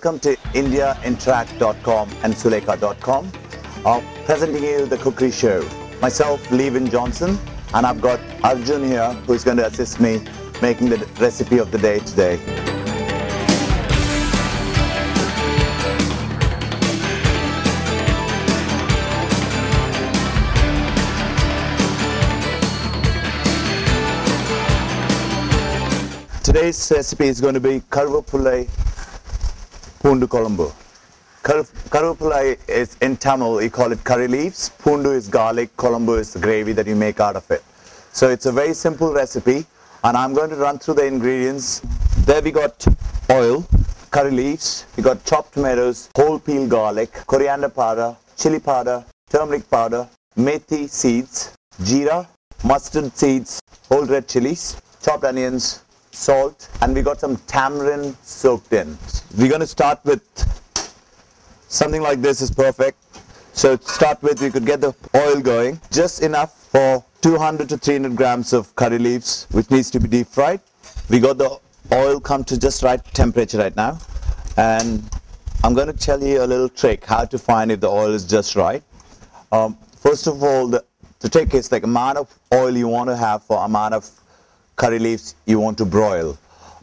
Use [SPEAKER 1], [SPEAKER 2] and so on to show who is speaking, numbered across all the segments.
[SPEAKER 1] Welcome to IndiaInteract.com and Sulekha.com. Presenting you the cookery show. Myself, Levin Johnson, and I've got Arjun here who's going to assist me making the recipe of the day today. Today's recipe is going to be Poondu Kozhambu. Karvapulai is in Tamil, we call it curry leaves. Poondu is garlic, Kozhambu is the gravy that you make out of it. So it's a very simple recipe, and I'm going to run through the ingredients. There we got oil, curry leaves, we got chopped tomatoes, whole peel garlic, coriander powder, chili powder, turmeric powder, methi seeds, jeera, mustard seeds, whole red chilies, chopped onions, salt, and we got some tamarind soaked in. We're going to start with something like this is perfect. So to start with, we could get the oil going, just enough for 200 to 300 grams of curry leaves, which needs to be deep fried. We got the oil come to just right temperature right now, and I'm going to tell you a little trick how to find if the oil is just right. First of all, the trick is like amount of oil you want to have for amount of curry leaves you want to broil.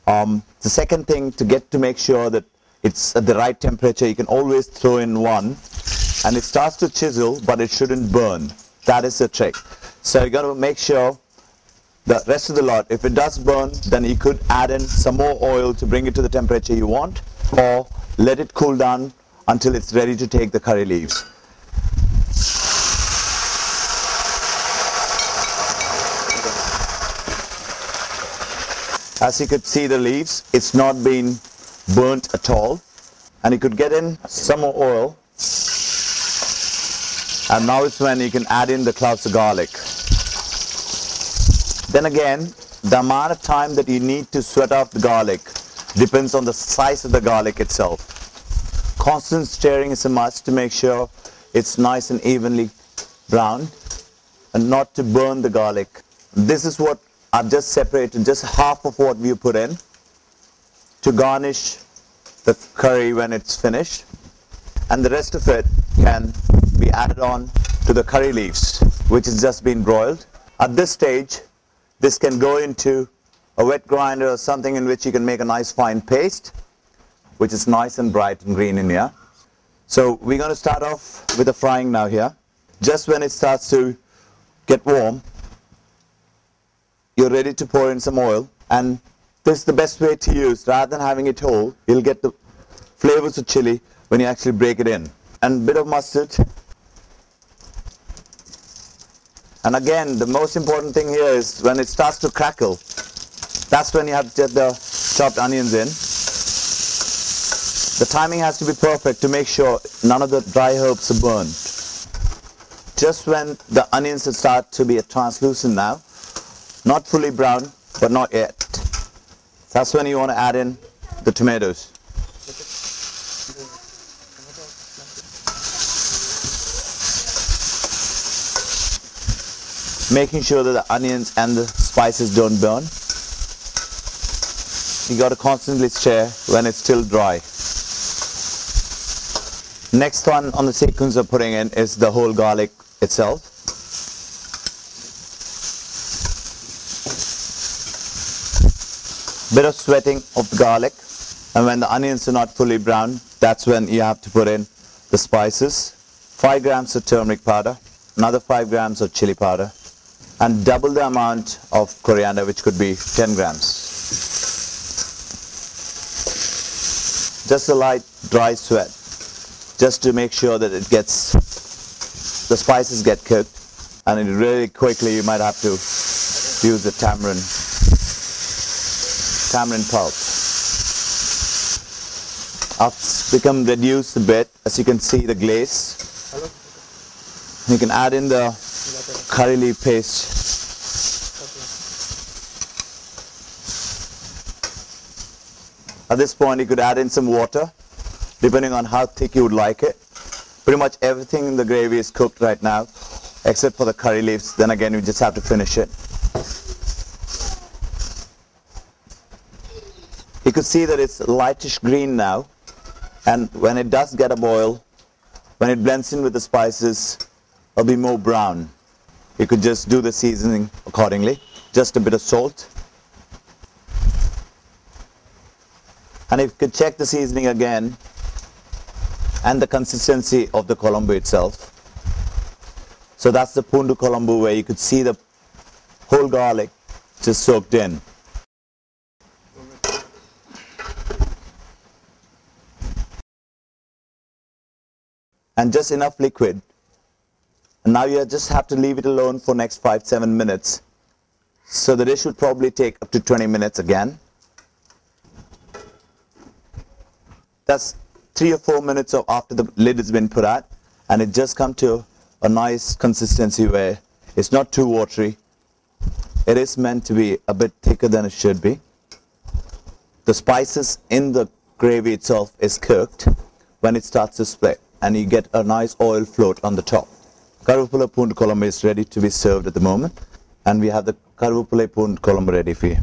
[SPEAKER 1] The second thing to make sure that it's at the right temperature, you can always throw in one and it starts to chisel, but it shouldn't burn. That is the trick. So you got to make sure the rest of the lot, if it does burn, then you could add in some more oil to bring it to the temperature you want, or let it cool down until it's ready to take the curry leaves. As you could see, the leaves, it's not been burnt at all, and you could get in some more oil, and now it's when you can add in the cloves of garlic. Then again, the amount of time that you need to sweat off the garlic depends on the size of the garlic itself. Constant stirring is a must to make sure it's nice and evenly browned and not to burn the garlic. This is what I've just separated, just half of what we put in to garnish the curry when it's finished, and the rest of it can be added on to the curry leaves, which has just been broiled. At this stage, this can go into a wet grinder or something in which you can make a nice fine paste, which is nice and bright and green in here. So we're going to start off with the frying now here. Just when it starts to get warm, you're ready to pour in some oil, and this is the best way to use. Rather than having it whole, you'll get the flavors of chili when you actually break it in. And a bit of mustard. And again, the most important thing here is when it starts to crackle, that's when you have to get the chopped onions in. The timing has to be perfect to make sure none of the dry herbs are burned. Just when the onions start to be translucent now, not fully brown, but not yet. That's when you want to add in the tomatoes. Making sure that the onions and the spices don't burn. You got to constantly stir when it's still dry. Next one on the sequence of putting in is the whole garlic itself. Bit of sweating of the garlic, and when the onions are not fully brown, that's when you have to put in the spices. 5 grams of turmeric powder, another 5 grams of chili powder, and double the amount of coriander, which could be 10 grams. Just a light dry sweat, just to make sure that the spices get cooked, and really quickly you might have to use the tamarind pulp. It's become reduced a bit, as you can see the glaze. You can add in the curry leaf paste. At this point you could add in some water, depending on how thick you would like it. Pretty much everything in the gravy is cooked right now, except for the curry leaves. Then again, you just have to finish it. You could see that it's lightish green now, And when it does get a boil, when it blends in with the spices, it'll be more brown. You could just do the seasoning accordingly. Just a bit of salt. And if you could check the seasoning again and the consistency of the Colombo itself. So that's the Poondu Kozhambu, where you could see the whole garlic just soaked in. And just enough liquid. And now you just have to leave it alone for next 5-7 minutes. So the dish would probably take up to 20 minutes again. That's 3 or 4 minutes after the lid has been put out, and it just come to a nice consistency where it's not too watery. It is meant to be a bit thicker than it should be. The spices in the gravy itself is cooked when it starts to split, and you get a nice oil float on the top. Karvapula Poondu Kozhambu is ready to be served at the moment, and we have the Karvapula Poondu Kozhambu ready for you.